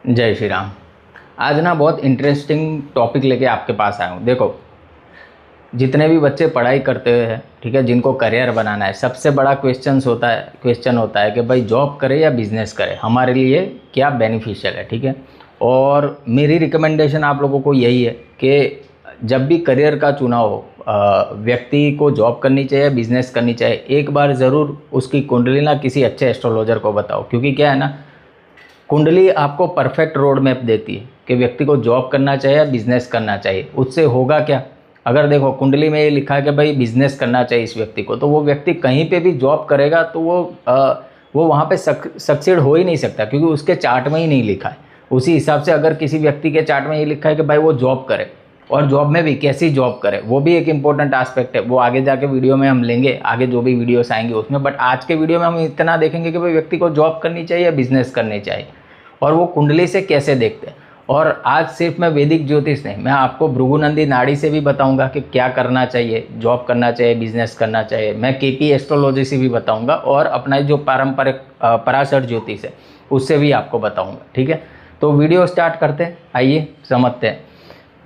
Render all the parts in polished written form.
जय श्री राम। आज ना बहुत इंटरेस्टिंग टॉपिक लेके आपके पास आया हूँ। देखो, जितने भी बच्चे पढ़ाई करते हुए हैं, ठीक है, जिनको करियर बनाना है, सबसे बड़ा क्वेश्चन होता है कि भाई जॉब करे या बिजनेस करे, हमारे लिए क्या बेनिफिशियल है। ठीक है, और मेरी रिकमेंडेशन आप लोगों को यही है कि जब भी करियर का चुनाव हो, व्यक्ति को जॉब करनी चाहिए, बिजनेस करनी चाहिए, एक बार ज़रूर उसकी कुंडली ना किसी अच्छे एस्ट्रोलॉजर को बताओ। क्योंकि क्या है ना, कुंडली आपको परफेक्ट रोड मैप देती है कि व्यक्ति को जॉब करना चाहिए या बिजनेस करना चाहिए। उससे होगा क्या, अगर देखो कुंडली में ये लिखा है कि भाई बिजनेस करना चाहिए इस व्यक्ति को, तो वो व्यक्ति कहीं पे भी जॉब करेगा तो वो वहाँ पे सक्सीड हो ही नहीं सकता, क्योंकि उसके चार्ट में ही नहीं लिखा है। उसी हिसाब से अगर किसी व्यक्ति के चार्ट में ये लिखा है कि भाई वो जॉब करे, और जॉब में भी कैसी जॉब करे, वो भी एक इंपॉर्टेंट एस्पेक्ट है। वो आगे जाके वीडियो में हम लेंगे, आगे जो भी वीडियोस आएंगे उसमें। बट आज के वीडियो में हम इतना देखेंगे कि भाई व्यक्ति को जॉब करनी चाहिए या बिजनेस करनी चाहिए, और वो कुंडली से कैसे देखते हैं। और आज सिर्फ मैं वैदिक ज्योतिष नहीं, मैं आपको भृगुनंदी नाड़ी से भी बताऊंगा कि क्या करना चाहिए, जॉब करना चाहिए, बिजनेस करना चाहिए। मैं केपी एस्ट्रोलॉजी से भी बताऊंगा, और अपना जो पारंपरिक पराशर ज्योतिष है उससे भी आपको बताऊंगा। ठीक है, तो वीडियो स्टार्ट करते हैं, आइए समझते हैं।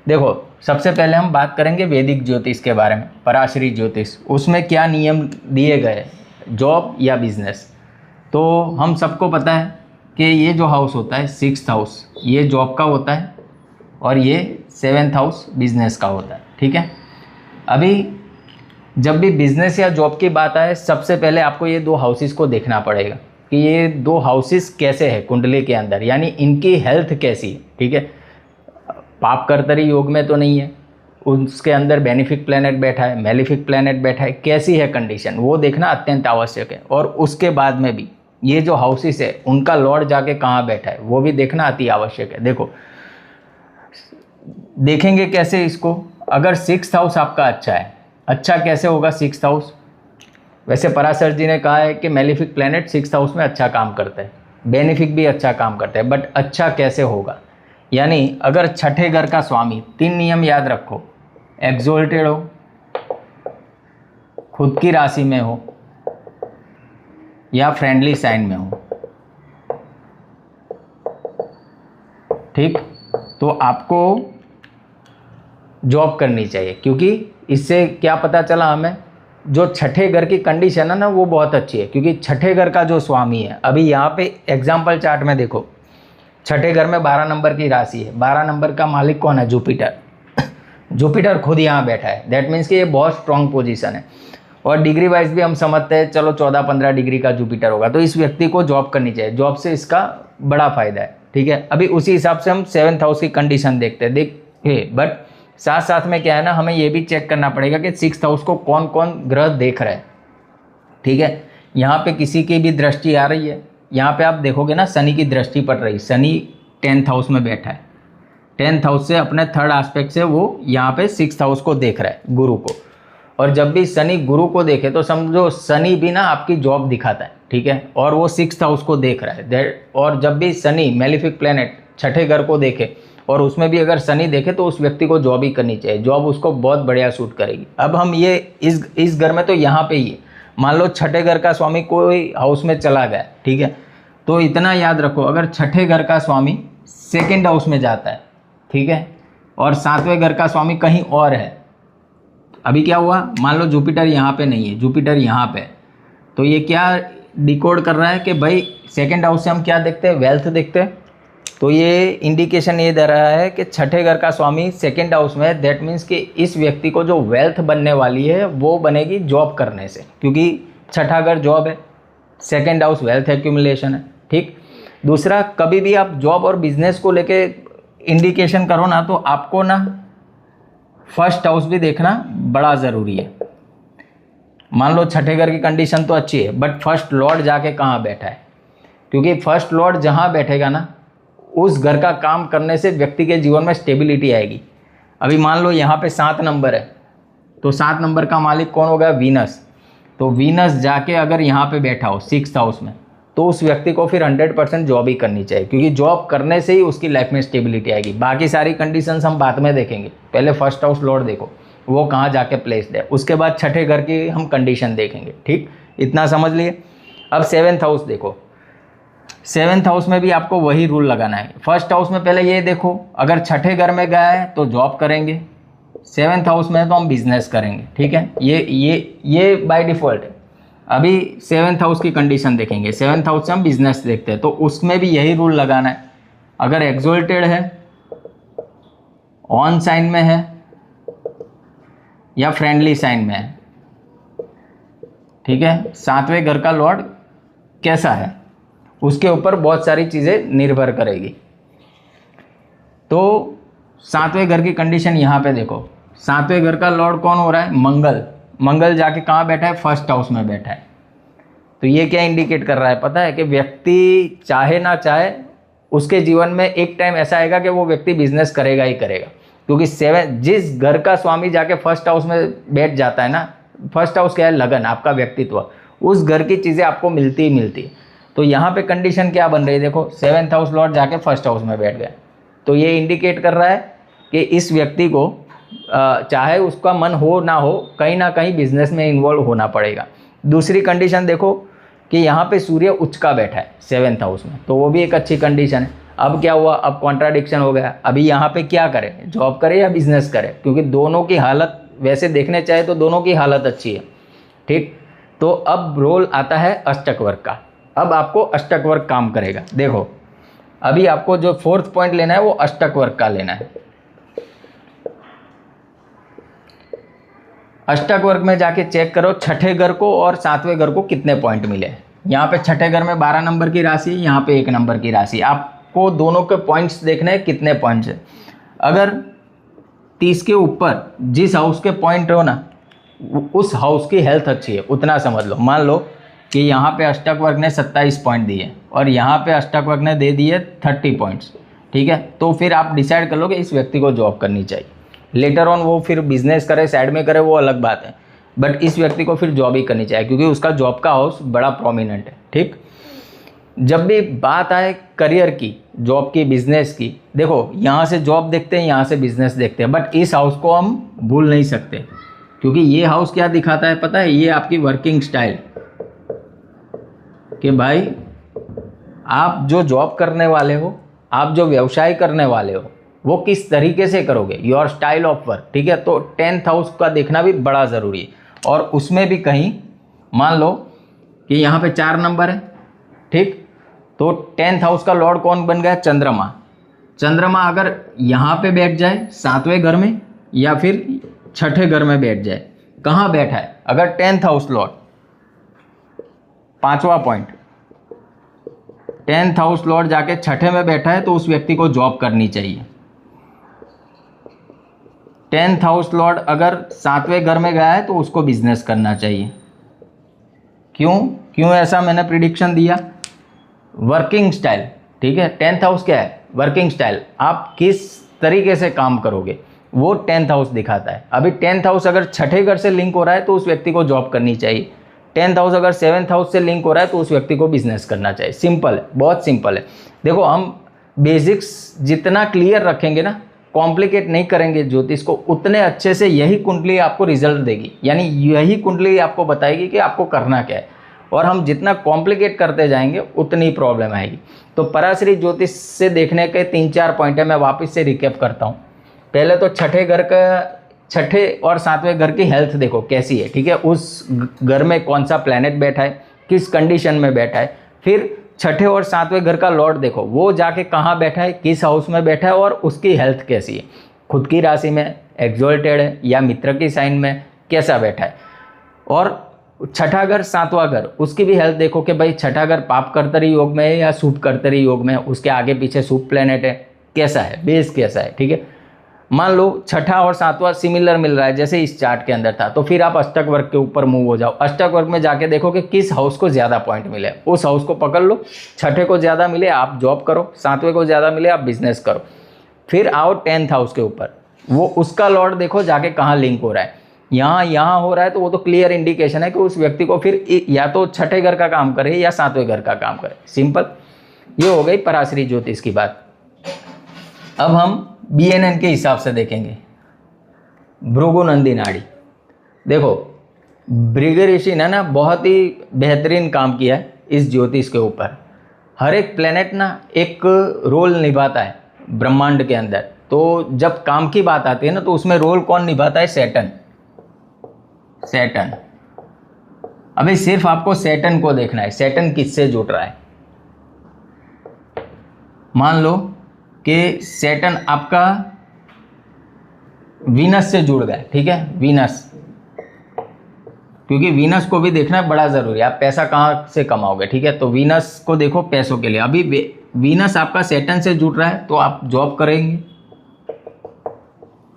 देखो, सबसे पहले हम बात करेंगे वैदिक ज्योतिष के बारे में, पराशरी ज्योतिष। उसमें क्या नियम दिए गए, जॉब या बिजनेस। तो हम सबको पता है कि ये जो हाउस होता है 6th हाउस, ये जॉब का होता है, और ये 7th हाउस बिजनेस का होता है। ठीक है, अभी जब भी बिजनेस या जॉब की बात आए, सबसे पहले आपको ये दो हाउसेस को देखना पड़ेगा कि ये दो हाउसेस कैसे हैं कुंडली के अंदर, यानी इनकी हेल्थ कैसी है। ठीक है, पाप कर्तरी योग में तो नहीं है, उसके अंदर बेनिफिक प्लैनेट बैठा है, मेलिफिक प्लैनेट बैठा है, कैसी है कंडीशन, वो देखना अत्यंत आवश्यक है। और उसके बाद में भी ये जो हाउसेस है उनका लॉर्ड जाके कहाँ बैठा है, वो भी देखना अति आवश्यक है। देखो, देखेंगे कैसे इसको, अगर 6th हाउस आपका अच्छा है, अच्छा कैसे होगा 6th हाउस। वैसे पराशर जी ने कहा है कि मेलिफिक प्लैनेट 6th हाउस में अच्छा काम करता है, बेनिफिक भी अच्छा काम करता है, बट अच्छा कैसे होगा, यानी अगर छठे घर का स्वामी, 3 नियम याद रखो, एक्सोल्टेड हो, खुद की राशि में हो, या फ्रेंडली साइन में हो। ठीक, तो आपको जॉब करनी चाहिए, क्योंकि इससे क्या पता चला हमें, जो छठे घर की कंडीशन है ना वो बहुत अच्छी है। क्योंकि छठे घर का जो स्वामी है, अभी यहाँ पे एग्जाम्पल चार्ट में देखो, छठे घर में 12 नंबर की राशि है, 12 नंबर का मालिक कौन है, जुपिटर। जुपिटर खुद यहाँ बैठा है, दैट मीन्स कि ये बहुत स्ट्रॉन्ग पोजीशन है। और डिग्री वाइज भी हम समझते हैं, चलो 14-15 डिग्री का जुपिटर होगा, तो इस व्यक्ति को जॉब करनी चाहिए, जॉब से इसका बड़ा फायदा है। ठीक है, अभी उसी हिसाब से हम 7th हाउस की कंडीशन देखते हैं। देखिए, बट साथ साथ में क्या है ना, हमें ये भी चेक करना पड़ेगा कि 6th हाउस को कौन कौन ग्रह देख रहे हैं। ठीक है, यहाँ पे किसी की भी दृष्टि आ रही है, यहाँ पे आप देखोगे ना शनि की दृष्टि पड़ रही, शनि 10th हाउस में बैठा है, 10th हाउस से अपने 3rd एस्पेक्ट से वो यहाँ पे 6th हाउस को देख रहा है, गुरु को। और जब भी शनि गुरु को देखे तो समझो शनि भी ना आपकी जॉब दिखाता है। ठीक है, और वो 6th हाउस को देख रहा है। और जब भी शनि मेलिफिक प्लैनेट छठे घर को देखे, और उसमें भी अगर शनि देखे, तो उस व्यक्ति को जॉब ही करनी चाहिए, जॉब उसको बहुत बढ़िया सूट करेगी। अब हम ये इस घर में तो यहाँ पे ही है, मान लो छठे घर का स्वामी कोई हाउस में चला गया, ठीक है, तो इतना याद रखो, अगर छठे घर का स्वामी 2nd हाउस में जाता है, ठीक है, और 7वें घर का स्वामी कहीं और है, अभी क्या हुआ, मान लो जुपिटर यहाँ पे नहीं है, जुपिटर यहाँ पे, तो ये क्या डिकोड कर रहा है कि भाई 2nd हाउस से हम क्या देखते हैं, वेल्थ देखते हैं। तो ये इंडिकेशन ये दे रहा है कि छठे घर का स्वामी 2nd हाउस में है, दैट मीन्स कि इस व्यक्ति को जो वेल्थ बनने वाली है वो बनेगी जॉब करने से, क्योंकि छठा घर जॉब है, 2nd हाउस वेल्थ एक्यूमुलेशन है। ठीक, दूसरा, कभी भी आप जॉब और बिजनेस को लेके इंडिकेशन करो ना, तो आपको ना 1st हाउस भी देखना बड़ा ज़रूरी है। मान लो छठे घर की कंडीशन तो अच्छी है, बट 1st लॉर्ड जाके कहाँ बैठा है, क्योंकि 1st लॉर्ड जहाँ बैठेगा ना, उस घर का काम करने से व्यक्ति के जीवन में स्टेबिलिटी आएगी। अभी मान लो यहाँ पे 7 नंबर है, तो 7 नंबर का मालिक कौन होगा, वीनस। तो वीनस जाके अगर यहाँ पे बैठा हो 6th हाउस में, तो उस व्यक्ति को फिर 100% जॉब ही करनी चाहिए, क्योंकि जॉब करने से ही उसकी लाइफ में स्टेबिलिटी आएगी। बाकी सारी कंडीशंस हम बाद में देखेंगे, पहले 1st हाउस लॉर्ड देखो वो कहाँ जाके प्लेस्ड है, उसके बाद छठे घर की हम कंडीशन देखेंगे। ठीक, इतना समझ लिए। अब 7th हाउस देखो, सेवेंथ हाउस में भी आपको वही रूल लगाना है। फर्स्ट हाउस में पहले ये देखो, अगर छठे घर में गया है तो जॉब करेंगे, सेवेंथ हाउस में तो हम बिजनेस करेंगे, ठीक है। ये बाय डिफ़ॉल्ट है। अभी सेवेंथ हाउस की कंडीशन देखेंगे, सेवेंथ हाउस से हम बिजनेस देखते हैं, तो उसमें भी यही रूल लगाना है। अगर एक्सोल्टेड है, ऑन साइन में है या फ्रेंडली साइन में है, ठीक है, सातवें घर का लॉर्ड कैसा है उसके ऊपर बहुत सारी चीज़ें निर्भर करेगी। तो सातवें घर की कंडीशन यहाँ पे देखो, सातवें घर का लॉर्ड कौन हो रहा है, मंगल। मंगल जाके कहाँ बैठा है, फर्स्ट हाउस में बैठा है। तो ये क्या इंडिकेट कर रहा है पता है, कि व्यक्ति चाहे ना चाहे उसके जीवन में एक टाइम ऐसा आएगा कि वो व्यक्ति बिजनेस करेगा ही करेगा। क्योंकि जिस घर का स्वामी जाके फर्स्ट हाउस में बैठ जाता है ना, फर्स्ट हाउस क्या है, लगन, आपका व्यक्तित्व, उस घर की चीज़ें आपको मिलती ही मिलती है। तो यहाँ पे कंडीशन क्या बन रही है, देखो सेवेंथ हाउस लॉर्ड जाके फर्स्ट हाउस में बैठ गया। तो ये इंडिकेट कर रहा है कि इस व्यक्ति को चाहे उसका मन हो कहीं ना कहीं बिजनेस में इन्वॉल्व होना पड़ेगा। दूसरी कंडीशन देखो कि यहाँ पे सूर्य उच्च का बैठा है सेवेंथ हाउस में, तो वो भी एक अच्छी कंडीशन है। अब क्या हुआ, अब कॉन्ट्राडिक्शन हो गया। अभी यहाँ पे क्या करें, जॉब करें या बिजनेस करें, क्योंकि दोनों की हालत वैसे देखने चाहे तो दोनों की हालत अच्छी है, ठीक। तो अब रोल आता है अष्टक वर्ग का। अब आपको अष्टक वर्ग काम करेगा। देखो अभी आपको जो फोर्थ पॉइंट लेना है वो अष्टक वर्ग का लेना है। अष्टक वर्ग में जाके चेक करो छठे घर को और सातवें घर को कितने पॉइंट मिले। यहाँ पे छठे घर में 12 नंबर की राशि, यहाँ पे 1 नंबर की राशि। आपको दोनों के पॉइंट्स देखने हैं, कितने पॉइंट्स है। अगर 30 के ऊपर जिस हाउस के पॉइंट हो ना, उस हाउस की हेल्थ अच्छी है, उतना समझ लो। मान लो कि यहाँ पे अष्टक वर्ग ने 27 पॉइंट दिए और यहाँ पे अष्टक वर्ग ने दे दिए 30 पॉइंट्स, ठीक है। तो फिर आप डिसाइड कर लो कि इस व्यक्ति को जॉब करनी चाहिए। लेटर ऑन वो फिर बिजनेस करे, साइड में करे, वो अलग बात है, बट इस व्यक्ति को फिर जॉब ही करनी चाहिए क्योंकि उसका जॉब का हाउस बड़ा प्रोमिनेंट है, ठीक। जब भी बात आए करियर की, जॉब की, बिजनेस की, देखो यहाँ से जॉब देखते हैं, यहाँ से बिजनेस देखते हैं, बट इस हाउस को हम भूल नहीं सकते क्योंकि ये हाउस क्या दिखाता है पता है, ये आपकी वर्किंग स्टाइल, कि भाई आप जो जॉब करने वाले हो, आप जो व्यवसाय करने वाले हो, वो किस तरीके से करोगे, योर स्टाइल ऑफ वर्क, ठीक है। तो 10th हाउस का देखना भी बड़ा ज़रूरी है। और उसमें भी कहीं मान लो कि यहाँ पे 4 नंबर है, ठीक। तो 10th हाउस का लॉर्ड कौन बन गया, चंद्रमा। चंद्रमा अगर यहाँ पे बैठ जाए सातवें घर में या फिर छठे घर में बैठ जाए, कहाँ बैठा है, अगर 10th हाउस लॉर्ड, 5वां पॉइंट, 10th हाउस लॉर्ड जाके छठे में बैठा है तो उस व्यक्ति को जॉब करनी चाहिए। 10th हाउस लॉर्ड अगर सातवें घर में गया है तो उसको बिजनेस करना चाहिए। क्यों ऐसा मैंने प्रिडिक्शन दिया, वर्किंग स्टाइल, ठीक है। 10th हाउस क्या है, वर्किंग स्टाइल, आप किस तरीके से काम करोगे वो 10th हाउस दिखाता है। अभी 10th हाउस अगर छठे घर से लिंक हो रहा है तो उस व्यक्ति को जॉब करनी चाहिए। 10th हाउस अगर 7th हाउस से लिंक हो रहा है तो उस व्यक्ति को बिजनेस करना चाहिए। सिंपल है, बहुत सिंपल है। देखो हम बेसिक्स जितना क्लियर रखेंगे ना, कॉम्प्लिकेट नहीं करेंगे ज्योतिष को, उतने अच्छे से यही कुंडली आपको रिजल्ट देगी, यानी यही कुंडली आपको बताएगी कि आपको करना क्या है। और हम जितना कॉम्प्लिकेट करते जाएंगे उतनी प्रॉब्लम आएगी। तो पराशरी ज्योतिष से देखने के 3-4 पॉइंट है, मैं वापस से रिकैप करता हूँ। पहले तो छठे घर का, छठे और सातवें घर की हेल्थ देखो कैसी है, ठीक है। उस घर में कौन सा प्लैनेट बैठा है, किस कंडीशन में बैठा है। फिर छठे और सातवें घर का लॉर्ड देखो, वो जाके कहाँ बैठा है, किस हाउस में बैठा है और उसकी हेल्थ कैसी है, खुद की राशि में एक्सोल्टेड है या मित्र की साइन में कैसा बैठा है। और छठा घर सातवां घर, उसकी भी हेल्थ देखो कि भाई छठा घर पाप कर्तरी योग में है या शुभ कर्तरी योग में है, उसके आगे पीछे शुभ प्लैनेट है, कैसा है, बेस कैसा है, ठीक है। मान लो छठा और सातवां सिमिलर मिल रहा है जैसे इस चार्ट के अंदर था, तो फिर आप अष्टक वर्ग के ऊपर मूव हो जाओ। अष्टक वर्ग में जाके देखो कि किस हाउस को ज़्यादा पॉइंट मिले, उस हाउस को पकड़ लो। छठे को ज़्यादा मिले आप जॉब करो, सातवें को ज़्यादा मिले आप बिजनेस करो। फिर आओ 10th हाउस के ऊपर, वो उसका लॉर्ड देखो जाके कहाँ लिंक हो रहा है। यहाँ हो रहा है तो वो तो क्लियर इंडिकेशन है कि उस व्यक्ति को फिर या तो छठे घर का काम करे या सातवें घर का काम करे। सिंपल, ये हो गई पराशरी ज्योतिष की बात। अब हम BNN के हिसाब से देखेंगे। भृगुनंदी नाड़ी, देखो भृगु ऋषि ने ना बहुत ही बेहतरीन काम किया है इस ज्योतिष के ऊपर। हर एक प्लेनेट ना एक रोल निभाता है ब्रह्मांड के अंदर। तो जब काम की बात आती है ना, तो उसमें रोल कौन निभाता है? सैटर्न। सैटर्न। अभी सिर्फ आपको सैटर्न को देखना है, सैटर्न किससे जुड़ रहा है। मान लो कि सैटर्न आपका वीनस से जुड़ गया, ठीक है, वीनस, क्योंकि वीनस को भी देखना बड़ा ज़रूरी है। आप पैसा कहाँ से कमाओगे, ठीक है, तो वीनस को देखो पैसों के लिए। अभी वीनस आपका सैटर्न से जुड़ रहा है तो आप जॉब करेंगे।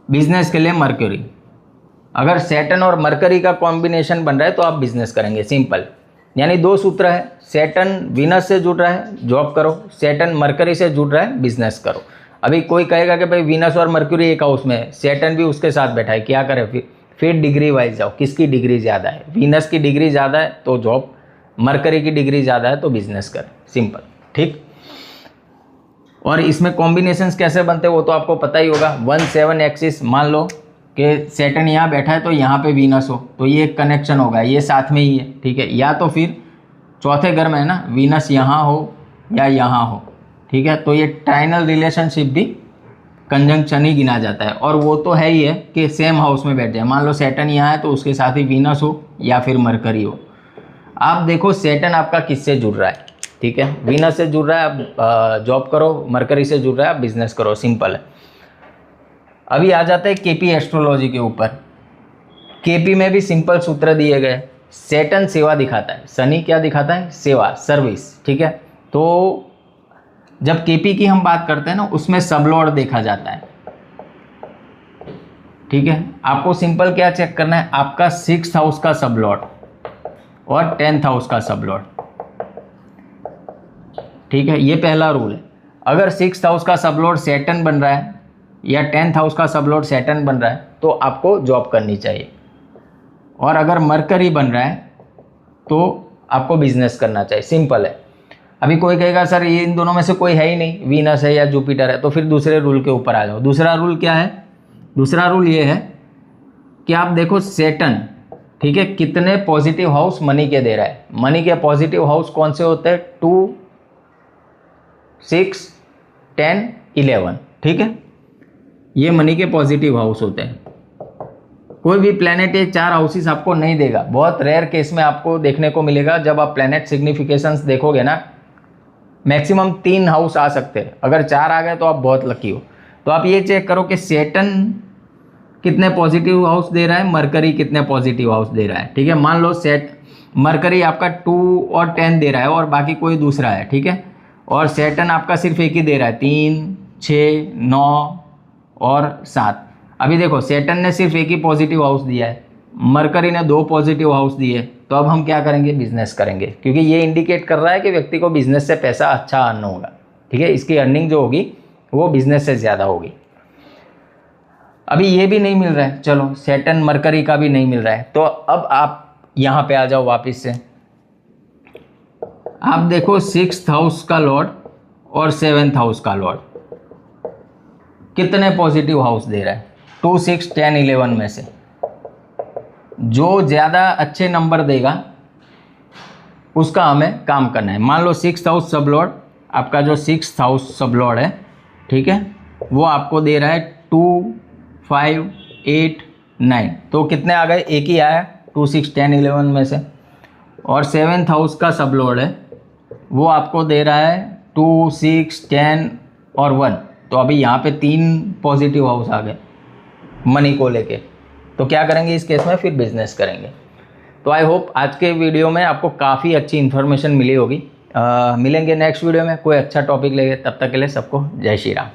बिजनेस के लिए मरकरी, अगर सैटर्न और मरकरी का कॉम्बिनेशन बन रहा है तो आप बिजनेस करेंगे, सिंपल। यानी दो सूत्र है, सैटर्न वीनस से जुड़ रहा है जॉब करो, सैटर्न मरकरी से जुड़ रहा है बिजनेस करो। अभी कोई कहेगा कि भाई वीनस और मरकरी एक हाउस में है, सैटर्न भी उसके साथ बैठा है, क्या करें फिर डिग्री वाइज जाओ, किसकी डिग्री ज़्यादा है। वीनस की डिग्री ज़्यादा है तो जॉब, मरकरी की डिग्री ज़्यादा है तो बिजनेस करें, सिंपल, ठीक। और इसमें कॉम्बिनेशंस कैसे बनते हैं वो तो आपको पता ही होगा। 1-7 एक्सिस, मान लो कि सैटर्न यहाँ बैठा है तो यहाँ पे वीनस हो, तो ये एक कनेक्शन होगा, ये साथ में ही है, ठीक है। या तो फिर चौथे घर में है ना, वीनस यहाँ हो या यहाँ हो, ठीक है, तो ये ट्राइनल रिलेशनशिप भी कंजंक्शन ही गिना जाता है। और वो तो है ही है कि सेम हाउस में बैठ जाए। मान लो सैटर्न यहाँ है तो उसके साथ ही वीनस हो या फिर मरकरी हो। आप देखो सैटर्न आपका किससे जुड़ रहा है, ठीक है, वीनस से जुड़ रहा है आप जॉब करो, मरकरी से जुड़ रहा है आप बिजनेस करो, सिंपल है। अभी आ जाता है केपी एस्ट्रोलॉजी के ऊपर। केपी में भी सिंपल सूत्र दिए गए। सैटर्न सेवा दिखाता है, शनि क्या दिखाता है? सेवा, सर्विस, ठीक है। तो जब केपी की हम बात करते हैं ना, उसमें सबलॉर्ड देखा जाता है, ठीक है। आपको सिंपल क्या चेक करना है, आपका 6th हाउस का सबलॉर्ड और 10th हाउस का सबलॉर्ड, ठीक है, ये पहला रूल है। अगर 6th हाउस का सबलॉर्ड सैटर्न बन रहा है या 10th हाउस का सबलॉर्ड सैटर्न बन रहा है तो आपको जॉब करनी चाहिए। और अगर मरकरी बन रहा है तो आपको बिजनेस करना चाहिए, सिंपल है। अभी कोई कहेगा सर ये इन दोनों में से कोई है ही नहीं, वीनस है या जुपिटर है, तो फिर दूसरे रूल के ऊपर आ जाओ। दूसरा रूल क्या है? दूसरा रूल ये है कि आप देखो सैटर्न, ठीक है, कितने पॉजिटिव हाउस मनी के दे रहा है। मनी के पॉजिटिव हाउस कौन से होते हैं? 2, 6, 10, 11, ठीक है, ये मनी के पॉजिटिव हाउस होते हैं। कोई भी प्लैनेट ये 4 हाउसेस आपको नहीं देगा। बहुत रेयर केस में आपको देखने को मिलेगा, जब आप प्लैनेट सिग्निफिकेशंस देखोगे ना, मैक्सिमम 3 हाउस आ सकते हैं। अगर 4 आ गए तो आप बहुत लकी हो। तो आप ये चेक करो कि सैटर्न कितने पॉजिटिव हाउस दे रहा है, मरकरी कितने पॉजिटिव हाउस दे रहा है, ठीक है। मान लो मरकरी आपका 2 और 10 दे रहा है और बाकी कोई दूसरा है, ठीक है, और सैटर्न आपका सिर्फ एक ही दे रहा है, 3, 6, 9 और 7। अभी देखो सैटर्न ने सिर्फ एक ही पॉजिटिव हाउस दिया है, मरकरी ने 2 पॉजिटिव हाउस दिए, तो अब हम क्या करेंगे? बिजनेस करेंगे, क्योंकि ये इंडिकेट कर रहा है कि व्यक्ति को बिजनेस से पैसा अच्छा अर्न होगा, ठीक है, इसकी अर्निंग जो होगी वो बिजनेस से ज़्यादा होगी। अभी ये भी नहीं मिल रहा है, चलो सैटर्न मरकरी का भी नहीं मिल रहा है, तो अब आप यहाँ पे आ जाओ वापस से। आप देखो 6th हाउस का लॉर्ड और 7th हाउस का लॉर्ड कितने पॉजिटिव हाउस दे रहा है। 2, 6, 10, 11 में से जो ज़्यादा अच्छे नंबर देगा उसका हमें काम करना है। मान लो 6th हाउस सब लॉर्ड, आपका जो 6th हाउस सब लॉर्ड है, ठीक है, वो आपको दे रहा है 2, 5, 8, 9, तो कितने आ गए? एक ही आया, 2, 6, 10, 11 में से। और 7th हाउस का सब लॉर्ड है, वो आपको दे रहा है 2, 6, 10 और 1, तो अभी यहाँ पे 3 पॉजिटिव हाउस आ गए मनी को लेके। तो क्या करेंगे इस केस में? फिर बिजनेस करेंगे। तो आई होप आज के वीडियो में आपको काफ़ी अच्छी इन्फॉर्मेशन मिली होगी। मिलेंगे नेक्स्ट वीडियो में कोई अच्छा टॉपिक लेके, तब तक के लिए सबको जय श्री राम।